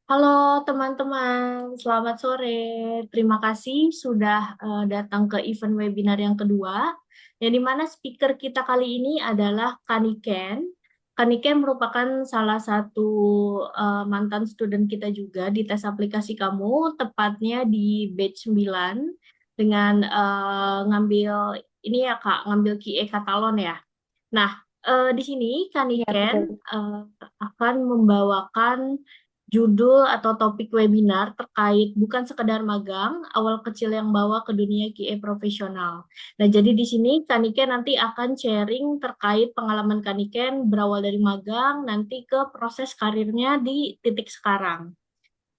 Halo teman-teman, selamat sore. Terima kasih sudah datang ke event webinar yang kedua, yang dimana speaker kita kali ini adalah Kaniken. Kaniken merupakan salah satu mantan student kita juga di tes aplikasi kamu, tepatnya di batch 9, dengan ngambil ini ya Kak, ngambil QA Katalon ya. Nah, di sini Iya, Kaniken betul. eh, akan membawakan judul atau topik webinar terkait bukan sekedar magang, awal kecil yang bawa ke dunia QA profesional. Nah, jadi di sini Kaniken nanti akan sharing terkait pengalaman Kaniken berawal dari magang nanti ke proses karirnya di titik sekarang.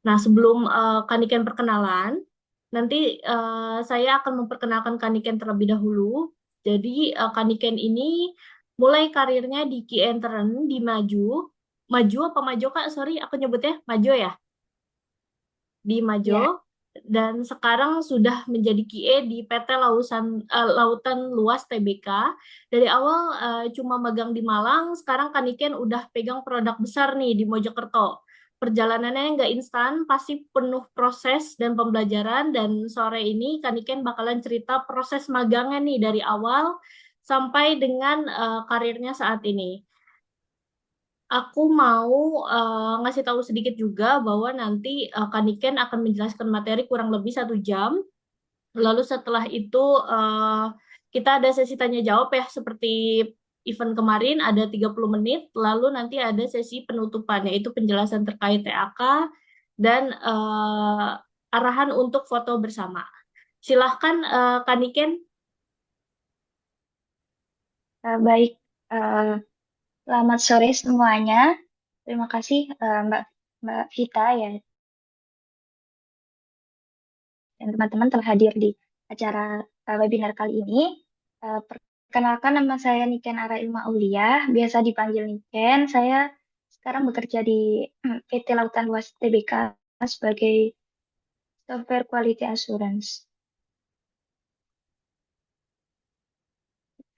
Nah, sebelum Kaniken perkenalan, nanti saya akan memperkenalkan Kaniken terlebih dahulu. Jadi, Kaniken ini mulai karirnya di Kienteren di Maju. Maju apa Majo, Kak? Sorry, aku nyebutnya Majo ya? Di Ya, Majo. Dan sekarang sudah menjadi QA di PT Lautan Luas TBK. Dari awal cuma magang di Malang, sekarang Kaniken udah pegang produk besar nih di Mojokerto. Perjalanannya nggak instan, pasti penuh proses dan pembelajaran. Dan sore ini Kaniken bakalan cerita proses magangnya nih dari awal sampai dengan karirnya saat ini. Aku mau ngasih tahu sedikit juga bahwa nanti Kaniken akan menjelaskan materi kurang lebih 1 jam. Lalu setelah itu eh, kita ada sesi tanya jawab ya seperti event kemarin ada 30 menit. Lalu nanti ada sesi penutupan yaitu penjelasan terkait TAK dan arahan untuk foto bersama. Silahkan Kaniken. baik. Eh, Selamat sore semuanya. Terima kasih Mbak Mbak Vita ya dan teman-teman telah hadir di acara webinar kali ini. Perkenalkan nama saya Niken Ara Ilma Aulia, biasa dipanggil Niken. Saya sekarang bekerja di PT Lautan Luas TBK sebagai Software Quality Assurance.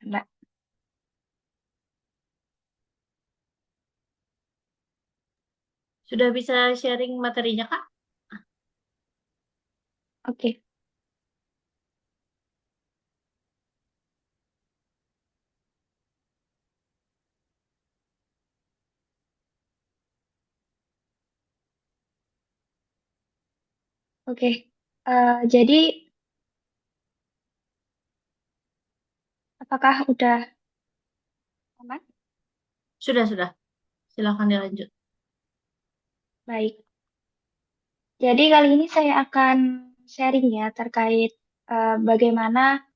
Mbak. Sudah bisa sharing materinya, Kak? Oke, oke. Jadi apakah udah aman? Sudah. Silahkan dilanjut. Baik. Jadi kali ini saya akan sharing ya terkait bagaimana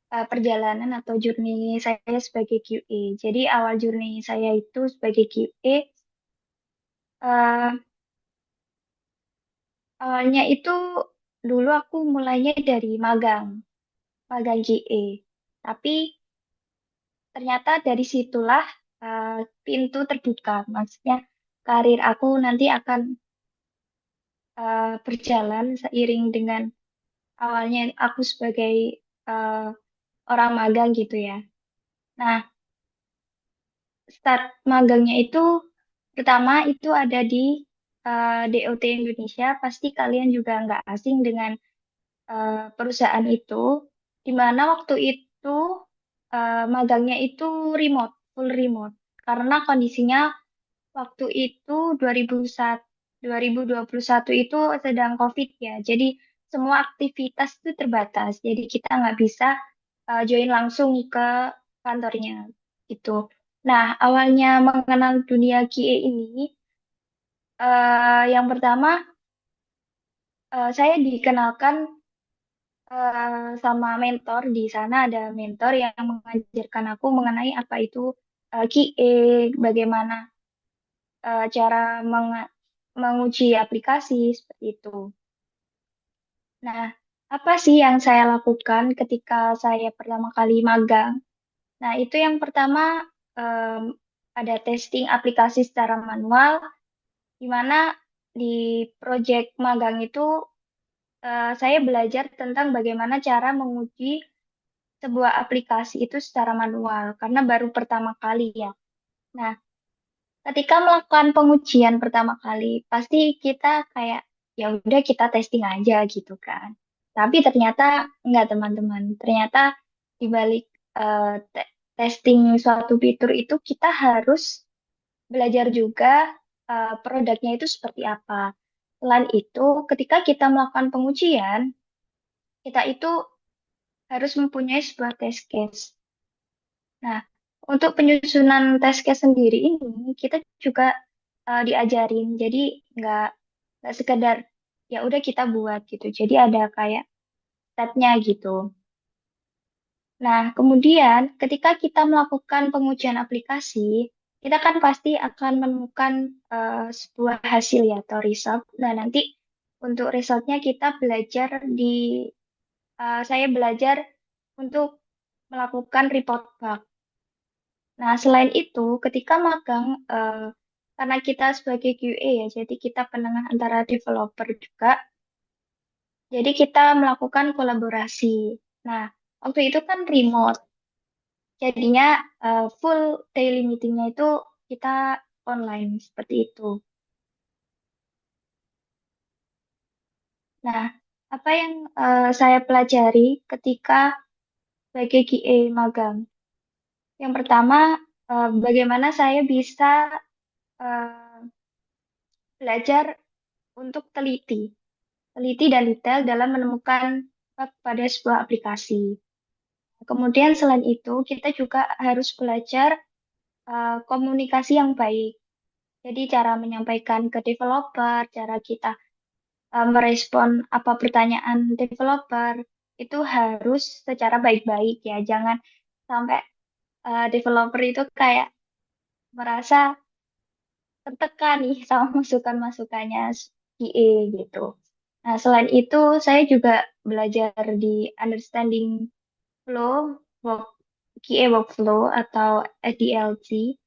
perjalanan atau journey saya sebagai QA. Jadi awal journey saya itu sebagai QA, awalnya itu dulu aku mulainya dari magang QA. Tapi ternyata dari situlah pintu terbuka. Maksudnya karir aku nanti akan berjalan seiring dengan awalnya aku sebagai eh, orang magang gitu ya. Nah, start magangnya itu pertama itu ada di DOT Indonesia. Pasti kalian juga nggak asing dengan perusahaan itu, di mana waktu itu magangnya itu remote, full remote. Karena kondisinya waktu itu 2001, 2021 itu sedang COVID ya. Jadi semua aktivitas itu terbatas. Jadi kita nggak bisa join langsung ke kantornya gitu. Nah, awalnya mengenal dunia QA ini, yang pertama saya dikenalkan sama mentor. Di sana ada mentor yang mengajarkan aku mengenai apa itu QA, bagaimana cara menguji aplikasi seperti itu. Nah, apa sih yang saya lakukan ketika saya pertama kali magang? Nah, itu yang pertama em, ada testing aplikasi secara manual, di mana di project magang itu saya belajar tentang bagaimana cara menguji sebuah aplikasi itu secara manual, karena baru pertama kali ya. Nah, Ketika melakukan pengujian pertama kali, pasti kita kayak ya udah kita testing aja gitu kan. Tapi ternyata enggak teman-teman. Ternyata di balik testing suatu fitur itu kita harus belajar juga produknya itu seperti apa. Selain itu, ketika kita melakukan pengujian, kita itu harus mempunyai sebuah test case. Nah, untuk penyusunan test case sendiri ini kita juga diajarin. Jadi nggak nggak sekedar ya udah kita buat gitu. Jadi ada kayak stepnya gitu. Nah, kemudian ketika kita melakukan pengujian aplikasi, kita kan pasti akan menemukan sebuah hasil ya atau result. Nah, nanti untuk resultnya kita belajar saya belajar untuk melakukan report bug. Nah, selain itu, ketika magang, karena kita sebagai QA ya, jadi kita penengah antara developer juga, jadi kita melakukan kolaborasi. Nah, waktu itu kan remote, jadinya full daily meetingnya itu kita online seperti itu. Nah, apa yang saya pelajari ketika sebagai QA magang? Yang pertama, bagaimana saya bisa eh, belajar untuk teliti dan detail dalam menemukan bug pada sebuah aplikasi. Kemudian selain itu, kita juga harus belajar komunikasi yang baik. Jadi cara menyampaikan ke developer, cara kita merespon apa pertanyaan developer itu harus secara baik-baik ya. Jangan sampai developer itu kayak merasa tertekan nih sama masukan-masukannya QA gitu. Nah, selain itu, saya juga belajar di understanding flow, work, QA workflow atau SDLC.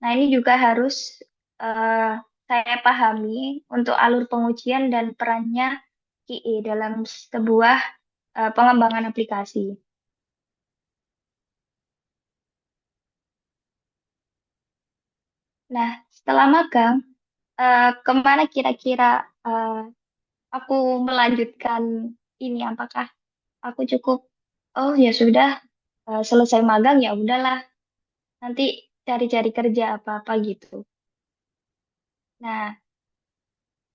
Nah, ini juga harus eh, saya pahami untuk alur pengujian dan perannya QA dalam sebuah pengembangan aplikasi. Nah, setelah magang, kemana kira-kira eh, aku melanjutkan ini? Apakah aku cukup, oh ya sudah, selesai magang ya udahlah, nanti cari-cari kerja apa-apa gitu. Nah,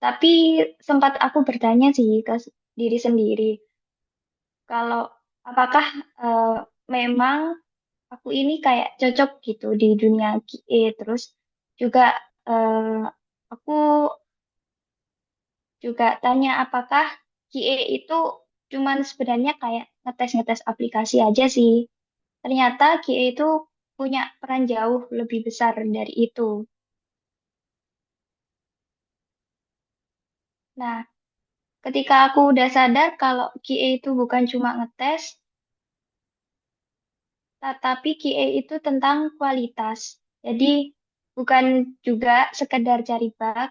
tapi sempat aku bertanya sih ke diri sendiri, kalau apakah eh, memang aku ini kayak cocok gitu di dunia QA, terus juga eh, aku juga tanya apakah QA itu cuman sebenarnya kayak ngetes-ngetes aplikasi aja sih. Ternyata QA itu punya peran jauh lebih besar dari itu. Nah, ketika aku udah sadar kalau QA itu bukan cuma ngetes, tetapi QA itu tentang kualitas. Jadi, bukan juga sekedar cari bug.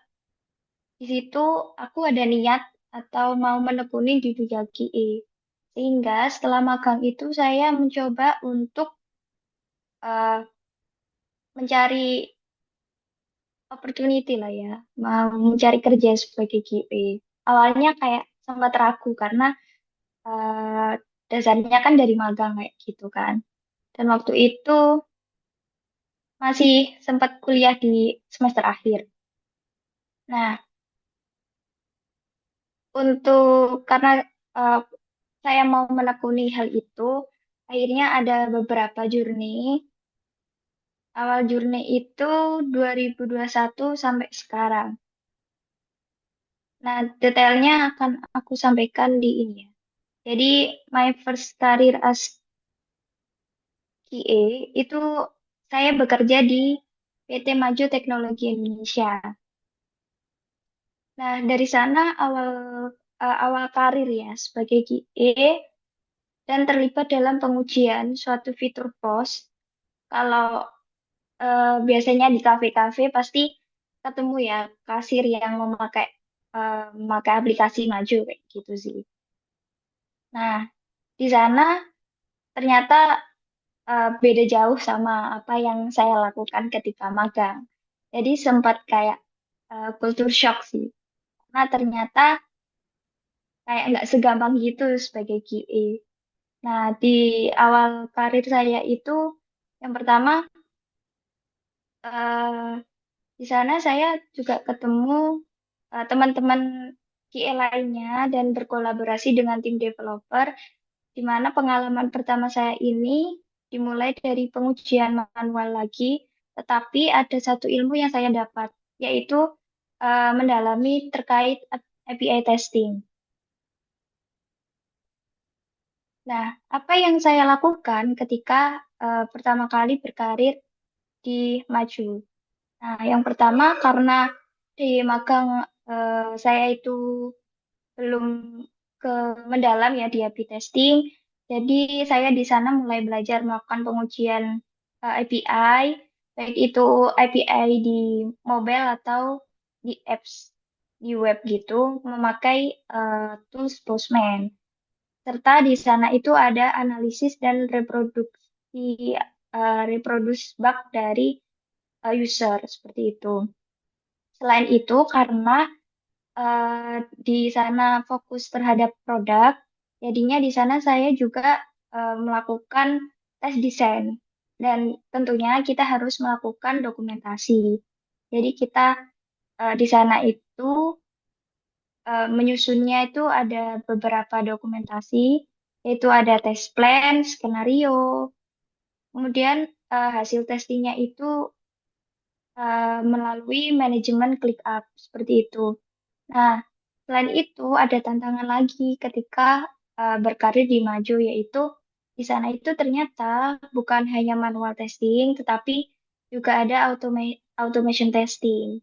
Di situ aku ada niat atau mau menekuni di dunia QA. Sehingga setelah magang itu saya mencoba untuk eh, mencari opportunity lah ya, mau mencari kerja sebagai QA. Awalnya kayak sempat ragu karena eh, dasarnya kan dari magang kayak gitu kan. Dan waktu itu masih sempat kuliah di semester akhir. Nah, karena eh, saya mau menekuni hal itu, akhirnya ada beberapa journey. Awal journey itu 2021 sampai sekarang. Nah, detailnya akan aku sampaikan di ini ya. Jadi, my first career as QA itu saya bekerja di PT Maju Teknologi Indonesia. Nah, dari sana awal karir ya sebagai QA dan terlibat dalam pengujian suatu fitur POS. Kalau biasanya di kafe-kafe pasti ketemu ya kasir yang memakai aplikasi Maju kayak gitu sih. Nah, di sana ternyata beda jauh sama apa yang saya lakukan ketika magang. Jadi sempat kayak culture shock sih. Karena ternyata kayak nggak segampang gitu sebagai QA. Nah, di awal karir saya itu, yang pertama, eh, di sana saya juga ketemu teman-teman QA lainnya dan berkolaborasi dengan tim developer, di mana pengalaman pertama saya ini dimulai dari pengujian manual lagi, tetapi ada satu ilmu yang saya dapat, yaitu mendalami terkait API testing. Nah, apa yang saya lakukan ketika pertama kali berkarir di Maju? Nah, yang pertama karena di magang saya itu belum ke mendalam ya di A/B testing. Jadi saya di sana mulai belajar melakukan pengujian API, baik itu API di mobile atau di apps di web gitu, memakai tools Postman. Serta di sana itu ada analisis dan reproduce bug dari user seperti itu. Selain itu, karena di sana fokus terhadap produk, jadinya di sana saya juga melakukan tes desain dan tentunya kita harus melakukan dokumentasi. Jadi kita di sana itu menyusunnya itu ada beberapa dokumentasi, yaitu ada test plan, skenario, kemudian hasil testingnya itu melalui manajemen ClickUp seperti itu. Nah, selain itu ada tantangan lagi ketika berkarir di Maju, yaitu di sana itu ternyata bukan hanya manual testing, tetapi juga ada automation testing.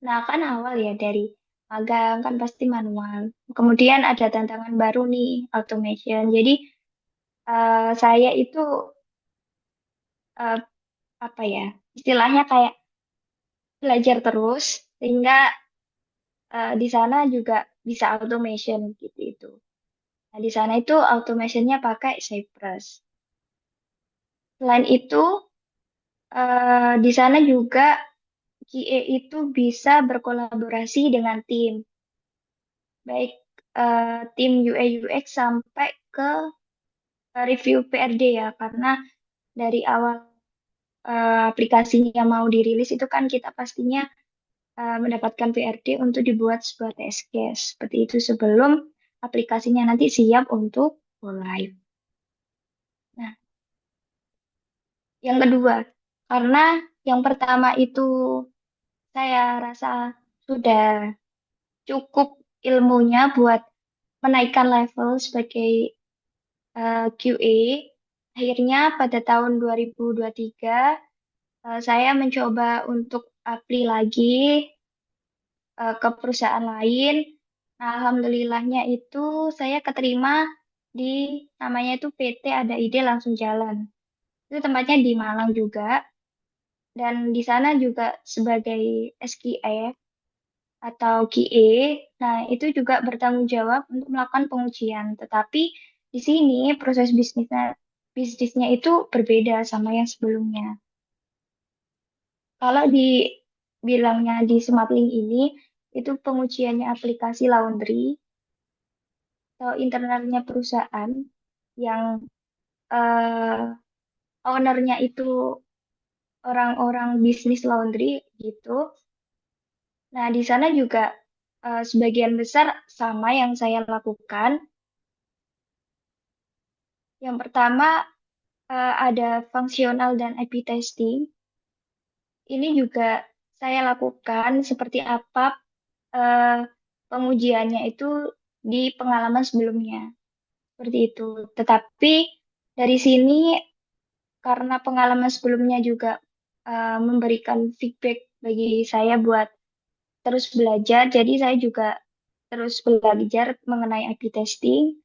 Nah, kan awal ya dari magang kan pasti manual. Kemudian ada tantangan baru nih, automation. Jadi saya itu eh, apa ya, istilahnya kayak belajar terus sehingga di sana juga bisa automation gitu itu. Nah, di sana itu automationnya pakai Cypress. Selain itu, di sana juga QA itu bisa berkolaborasi dengan tim, baik tim UI UX sampai ke review PRD ya, karena dari awal aplikasinya mau dirilis itu kan kita pastinya mendapatkan PRD untuk dibuat sebuah test case, seperti itu sebelum aplikasinya nanti siap untuk go live. Nah, yang kedua, karena yang pertama itu saya rasa sudah cukup ilmunya buat menaikkan level sebagai QA. Akhirnya pada tahun 2023 saya mencoba untuk apply lagi ke perusahaan lain. Nah, alhamdulillahnya itu saya keterima di namanya itu PT Ada Ide Langsung Jalan. Itu tempatnya di Malang juga. Dan di sana juga sebagai SQA atau QA, nah itu juga bertanggung jawab untuk melakukan pengujian. Tetapi di sini proses bisnisnya itu berbeda sama yang sebelumnya. Kalau dibilangnya di Smartlink ini, itu pengujiannya aplikasi laundry atau internalnya perusahaan yang eh, ownernya itu orang-orang bisnis laundry gitu. Nah, di sana juga sebagian besar sama yang saya lakukan. Yang pertama ada fungsional dan IP testing. Ini juga saya lakukan seperti apa eh, pengujiannya itu di pengalaman sebelumnya. Seperti itu. Tetapi dari sini karena pengalaman sebelumnya juga memberikan feedback bagi saya buat terus belajar, jadi saya juga terus belajar mengenai IP testing.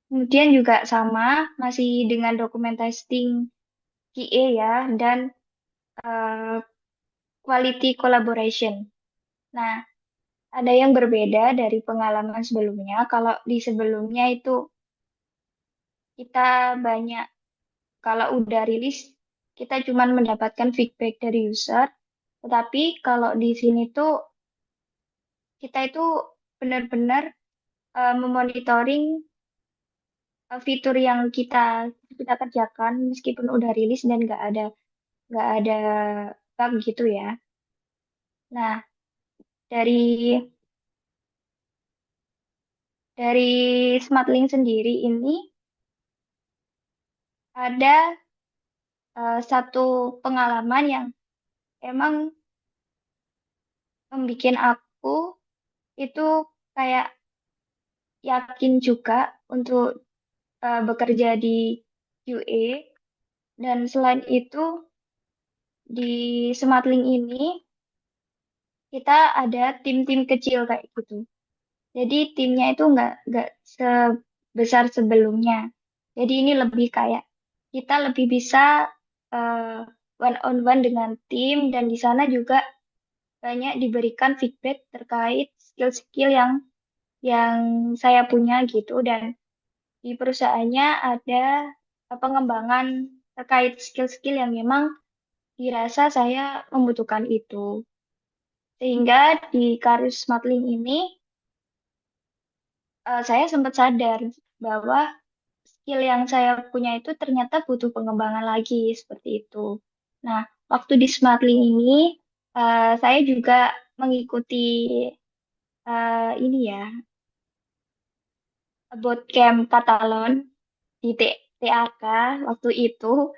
Kemudian juga sama, masih dengan dokumen testing QA ya, dan eh, quality collaboration. Nah, ada yang berbeda dari pengalaman sebelumnya. Kalau di sebelumnya itu kita banyak, kalau udah rilis, kita cuma mendapatkan feedback dari user. Tetapi kalau di sini tuh kita itu benar-benar memonitoring fitur yang kita kerjakan meskipun udah rilis dan nggak ada bug gitu ya. Nah, dari dari SmartLink sendiri ini ada satu pengalaman yang emang membuat aku itu kayak yakin juga untuk bekerja di QA. Dan selain itu di SmartLink ini kita ada tim-tim kecil kayak gitu. Jadi timnya itu nggak sebesar sebelumnya. Jadi ini lebih kayak kita lebih bisa one on one dengan tim dan di sana juga banyak diberikan feedback terkait skill-skill yang saya punya gitu dan di perusahaannya ada pengembangan terkait skill-skill yang memang dirasa saya membutuhkan itu. Sehingga di karir Smartlink ini saya sempat sadar bahwa skill yang saya punya itu ternyata butuh pengembangan lagi seperti itu. Nah, waktu di Smartlink ini saya juga mengikuti ini ya bootcamp Katalon di TAK waktu itu.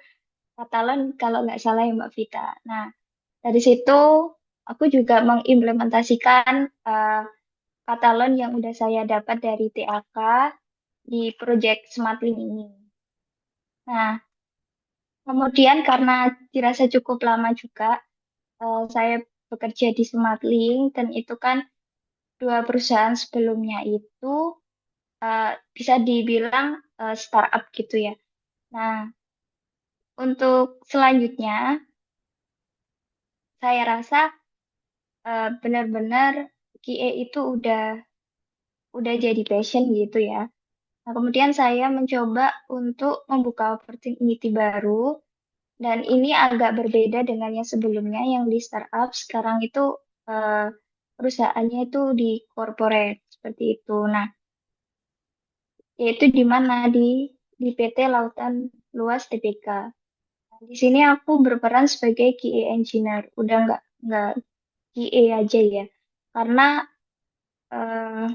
Katalon kalau nggak salah ya Mbak Vita. Nah, dari situ aku juga mengimplementasikan Katalon yang udah saya dapat dari TAK di project Smartlink ini. Nah, kemudian karena dirasa cukup lama juga saya bekerja di Smartlink dan itu kan dua perusahaan sebelumnya itu bisa dibilang startup gitu ya. Nah, untuk selanjutnya saya rasa benar-benar QA itu udah jadi passion gitu ya. Nah, kemudian saya mencoba untuk membuka opportunity baru dan ini agak berbeda dengan yang sebelumnya yang di startup. Sekarang itu eh, perusahaannya itu di corporate seperti itu. Nah, yaitu di mana di PT Lautan Luas TBK. Nah, di sini aku berperan sebagai QA engineer. Udah nggak QA aja ya. Karena eh,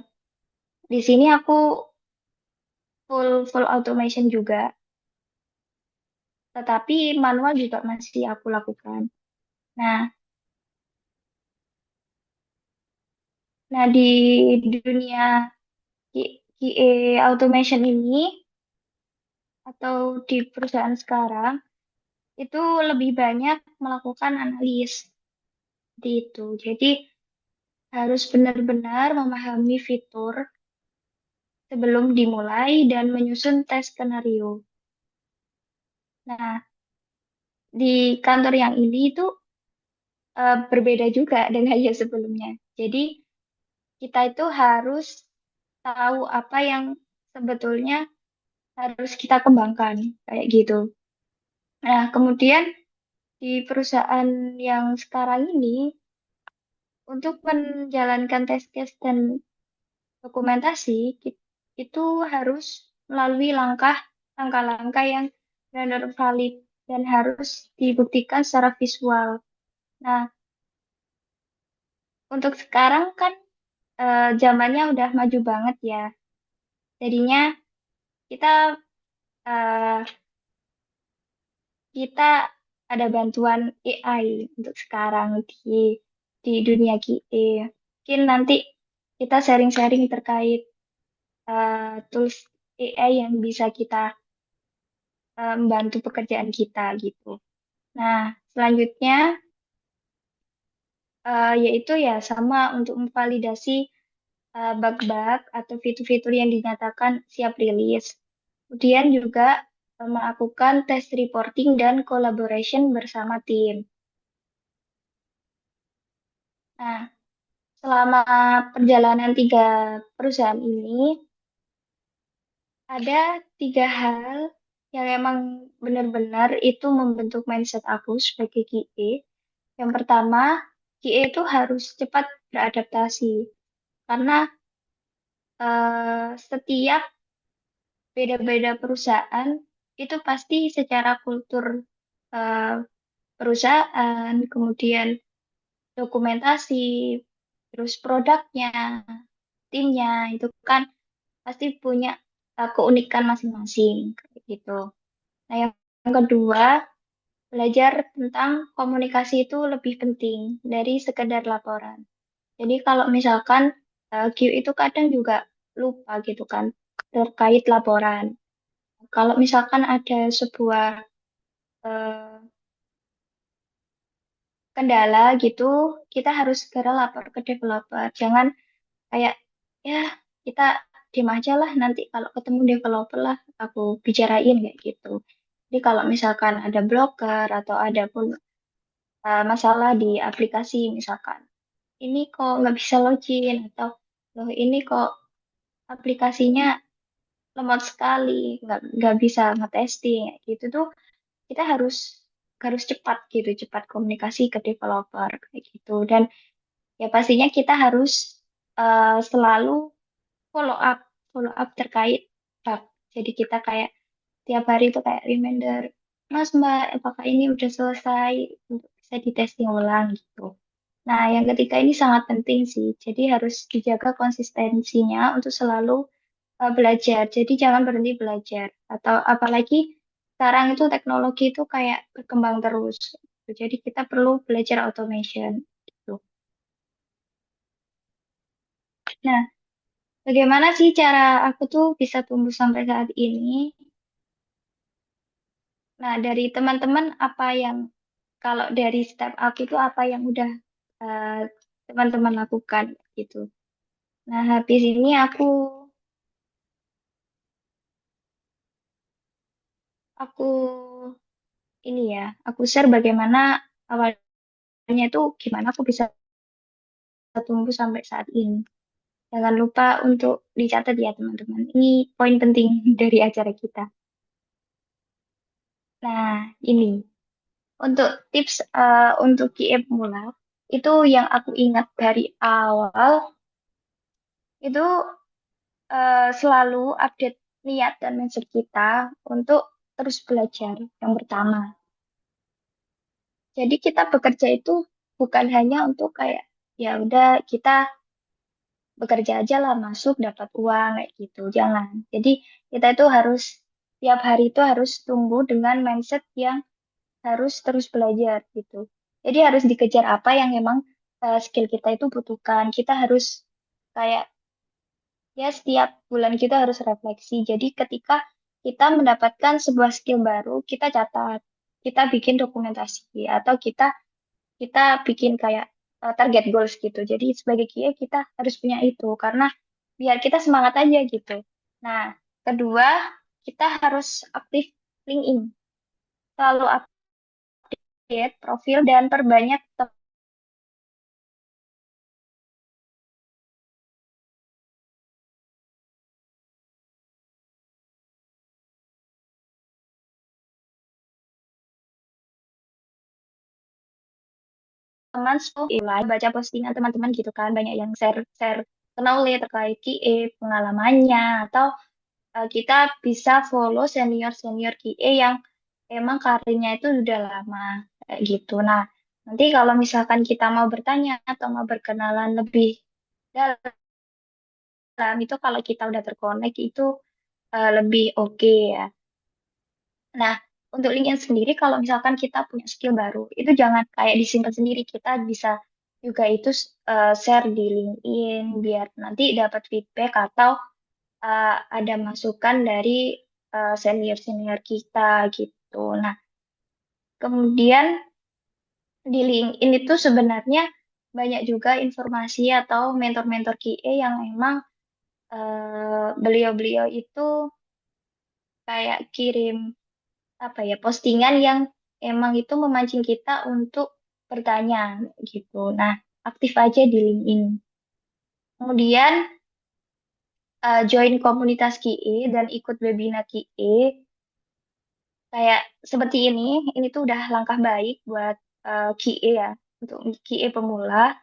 di sini aku full automation juga, tetapi manual juga masih aku lakukan. Nah, nah di dunia QA automation ini atau di perusahaan sekarang itu lebih banyak melakukan analis seperti itu. Jadi harus benar-benar memahami fitur sebelum dimulai dan menyusun tes skenario. Nah, di kantor yang ini itu berbeda juga dengan yang sebelumnya. Jadi kita itu harus tahu apa yang sebetulnya harus kita kembangkan kayak gitu. Nah, kemudian di perusahaan yang sekarang ini untuk menjalankan tes case dan dokumentasi itu harus melalui langkah-langkah yang benar valid dan harus dibuktikan secara visual. Nah, untuk sekarang kan zamannya udah maju banget ya. Jadinya kita eh, kita ada bantuan AI untuk sekarang di dunia QA. Mungkin nanti kita sharing-sharing terkait tools AI yang bisa kita membantu pekerjaan kita gitu. Nah, selanjutnya yaitu ya sama untuk memvalidasi bug-bug atau fitur-fitur yang dinyatakan siap rilis. Kemudian juga melakukan test reporting dan collaboration bersama tim. Nah, selama perjalanan tiga perusahaan ini, ada tiga hal yang emang benar-benar itu membentuk mindset aku sebagai QA. Yang pertama, QA itu harus cepat beradaptasi karena setiap beda-beda perusahaan itu pasti secara kultur eh, perusahaan, kemudian dokumentasi, terus produknya, timnya itu kan pasti punya keunikan masing-masing kayak gitu. Nah, yang kedua, belajar tentang komunikasi itu lebih penting dari sekedar laporan. Jadi kalau misalkan Q itu kadang juga lupa gitu kan terkait laporan. Kalau misalkan ada sebuah eh, kendala gitu, kita harus segera lapor ke developer. Jangan kayak ya kita diam aja lah nanti kalau ketemu developer lah aku bicarain kayak gitu. Jadi kalau misalkan ada blocker atau ada pun masalah di aplikasi misalkan, ini kok nggak bisa login atau loh ini kok aplikasinya lemot sekali, nggak bisa ngetesting kayak gitu tuh kita harus harus cepat gitu, cepat komunikasi ke developer kayak gitu. Dan ya pastinya kita harus selalu follow up, follow up terkait bug. Jadi kita kayak tiap hari itu kayak reminder, Mas Mbak, apakah ini udah selesai untuk bisa di testing ulang gitu. Nah, yang ketiga ini sangat penting sih. Jadi harus dijaga konsistensinya untuk selalu belajar. Jadi jangan berhenti belajar. Atau apalagi sekarang itu teknologi itu kayak berkembang terus. Jadi kita perlu belajar automation gitu. Nah, bagaimana sih cara aku tuh bisa tumbuh sampai saat ini? Nah, dari teman-teman apa yang kalau dari step up itu apa yang udah eh, teman-teman lakukan gitu. Nah, habis ini aku ini ya, aku share bagaimana awalnya itu gimana aku bisa tumbuh sampai saat ini. Jangan lupa untuk dicatat ya teman-teman. Ini poin penting dari acara kita. Nah, ini untuk tips untuk QA pemula itu yang aku ingat dari awal itu selalu update niat dan mindset kita untuk terus belajar. Yang pertama, jadi kita bekerja itu bukan hanya untuk kayak ya udah kita bekerja aja lah masuk dapat uang kayak gitu. Jangan. Jadi kita itu harus tiap hari itu harus tumbuh dengan mindset yang harus terus belajar gitu. Jadi harus dikejar apa yang memang skill kita itu butuhkan. Kita harus kayak ya setiap bulan kita harus refleksi. Jadi ketika kita mendapatkan sebuah skill baru, kita catat, kita bikin dokumentasi atau kita bikin kayak target goals gitu. Jadi sebagai QA kita harus punya itu karena biar kita semangat aja gitu. Nah, kedua, kita harus aktif LinkedIn. Selalu update profil dan perbanyak teman mulai baca postingan teman-teman gitu kan banyak yang share knowledge terkait QA pengalamannya atau kita bisa follow senior senior QA yang emang karirnya itu udah lama kayak gitu. Nah, nanti kalau misalkan kita mau bertanya atau mau berkenalan lebih dalam itu kalau kita udah terkonek itu lebih oke ya. Nah, untuk LinkedIn sendiri, kalau misalkan kita punya skill baru, itu jangan kayak disimpan sendiri. Kita bisa juga itu share di LinkedIn biar nanti dapat feedback atau ada masukan dari senior-senior kita gitu. Nah, kemudian di LinkedIn itu sebenarnya banyak juga informasi atau mentor-mentor QA yang emang beliau-beliau itu kayak kirim apa ya postingan yang emang itu memancing kita untuk bertanya gitu. Nah, aktif aja di LinkedIn. Kemudian join komunitas QA dan ikut webinar QA kayak seperti ini tuh udah langkah baik buat QA ya. untuk QA pemula.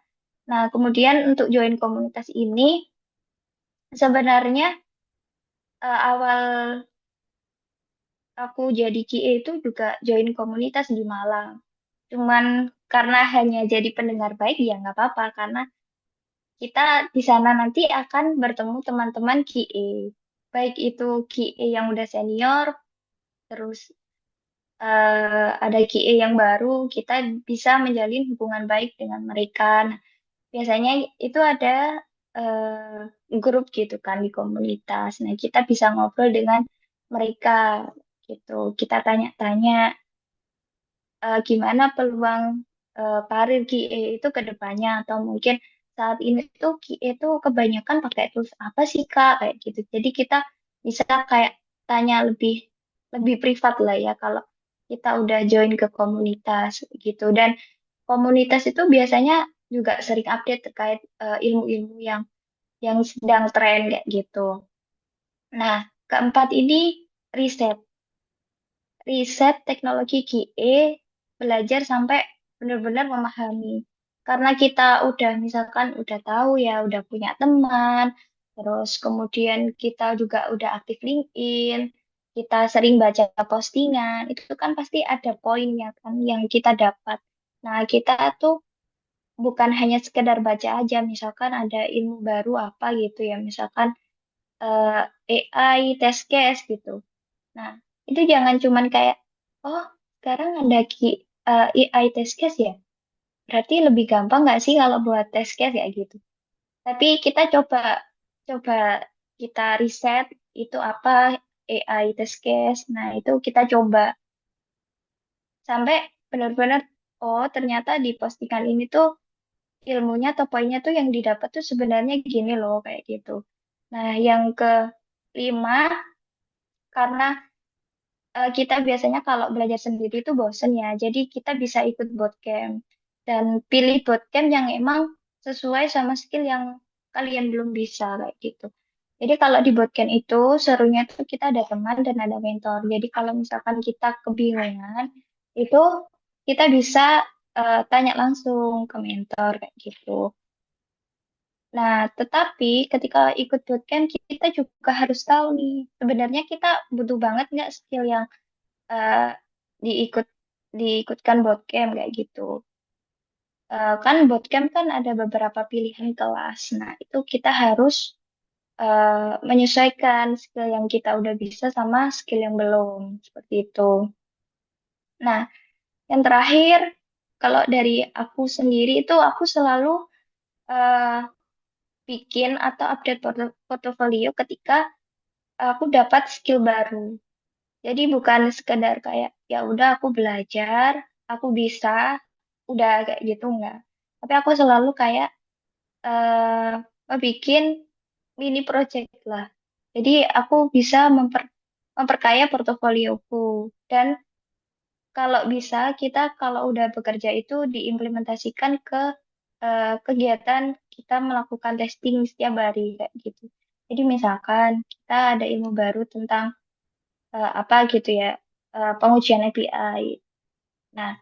Nah, kemudian untuk join komunitas ini, sebenarnya awal aku jadi QA itu juga join komunitas di Malang. Cuman karena hanya jadi pendengar baik ya nggak apa-apa, karena kita di sana nanti akan bertemu teman-teman QA. Baik itu QA yang udah senior, terus ada QA yang baru, kita bisa menjalin hubungan baik dengan mereka. Nah, biasanya itu ada grup gitu kan di komunitas. Nah, kita bisa ngobrol dengan mereka gitu. Kita tanya-tanya gimana peluang karir QA itu ke depannya, atau mungkin saat ini tuh QA itu kebanyakan pakai tools apa sih Kak kayak gitu. Jadi kita bisa kayak tanya lebih lebih privat lah ya kalau kita udah join ke komunitas gitu. Dan komunitas itu biasanya juga sering update terkait ilmu-ilmu yang sedang tren kayak gitu. Nah, keempat ini riset. Riset teknologi QA, belajar sampai benar-benar memahami. Karena kita udah misalkan udah tahu ya, udah punya teman, terus kemudian kita juga udah aktif LinkedIn, kita sering baca postingan, itu kan pasti ada poinnya kan yang kita dapat. Nah, kita tuh bukan hanya sekedar baca aja, misalkan ada ilmu baru apa gitu ya, misalkan AI, test case gitu. Nah, itu jangan cuman kayak, oh, sekarang ada AI test case ya? Berarti lebih gampang nggak sih kalau buat test case ya gitu. Tapi kita coba, coba kita riset itu apa AI test case. Nah, itu kita coba sampai benar-benar, oh, ternyata di postingan ini tuh ilmunya atau poinnya tuh yang didapat tuh sebenarnya gini loh, kayak gitu. Nah, yang kelima, karena kita biasanya kalau belajar sendiri itu bosen ya. Jadi kita bisa ikut bootcamp dan pilih bootcamp yang emang sesuai sama skill yang kalian belum bisa kayak gitu. Jadi kalau di bootcamp itu serunya tuh kita ada teman dan ada mentor. Jadi kalau misalkan kita kebingungan itu kita bisa tanya langsung ke mentor kayak gitu. Nah, tetapi ketika ikut bootcamp kita juga harus tahu nih sebenarnya kita butuh banget nggak skill yang eh, diikut diikutkan bootcamp kayak gitu. Kan bootcamp kan ada beberapa pilihan kelas. Nah, itu kita harus menyesuaikan skill yang kita udah bisa sama skill yang belum. Seperti itu. Nah, yang terakhir, kalau dari aku sendiri itu aku selalu eh, bikin atau update portofolio ketika aku dapat skill baru. Jadi bukan sekedar kayak ya udah aku belajar, aku bisa, udah kayak gitu enggak. Tapi aku selalu kayak bikin mini project lah. Jadi aku bisa memperkaya portofolioku. Dan kalau bisa kita kalau udah bekerja itu diimplementasikan ke kegiatan kita melakukan testing setiap hari kayak gitu. Jadi misalkan kita ada ilmu baru tentang apa gitu ya, pengujian API. Nah,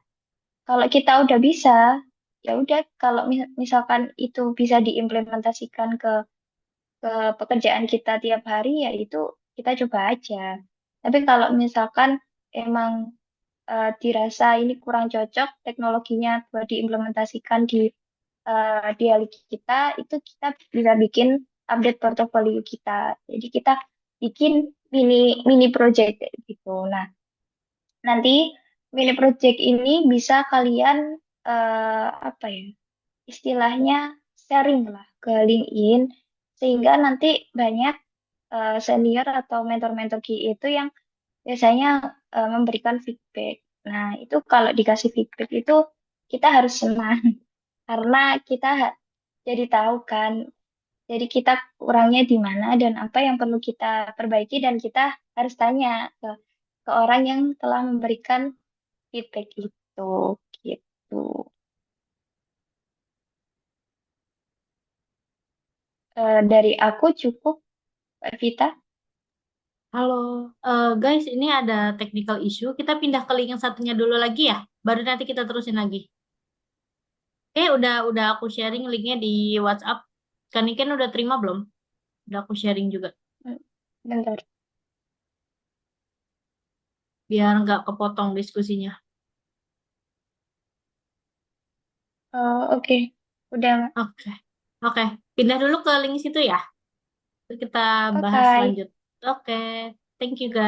kalau kita udah bisa, ya udah kalau misalkan itu bisa diimplementasikan ke pekerjaan kita tiap hari, ya itu kita coba aja. Tapi kalau misalkan emang dirasa ini kurang cocok teknologinya buat diimplementasikan di hari kita, itu kita bisa bikin update portofolio kita. Jadi kita bikin mini mini project kayak gitu. Nah, nanti mini project ini bisa kalian apa ya? Istilahnya sharing lah ke LinkedIn sehingga nanti banyak senior atau mentor-mentor KI itu yang biasanya memberikan feedback. Nah, itu kalau dikasih feedback itu kita harus senang karena kita jadi tahu kan. Jadi kita kurangnya di mana dan apa yang perlu kita perbaiki dan kita harus tanya ke orang yang telah memberikan feedback itu gitu. Dari aku cukup, Mbak Vita. Halo, guys, ini ada technical issue. Kita pindah ke link yang satunya dulu lagi ya, baru nanti kita terusin lagi. Udah aku sharing linknya di WhatsApp. Kan Iken udah terima belum? Udah aku sharing juga. Hmm, Bentar. Biar nggak kepotong diskusinya. Oh, oke. Udah, Mak. Oke. Oke. Pindah dulu ke link situ ya. Terus kita bahas Oke. lanjut. Oke. Thank you guys.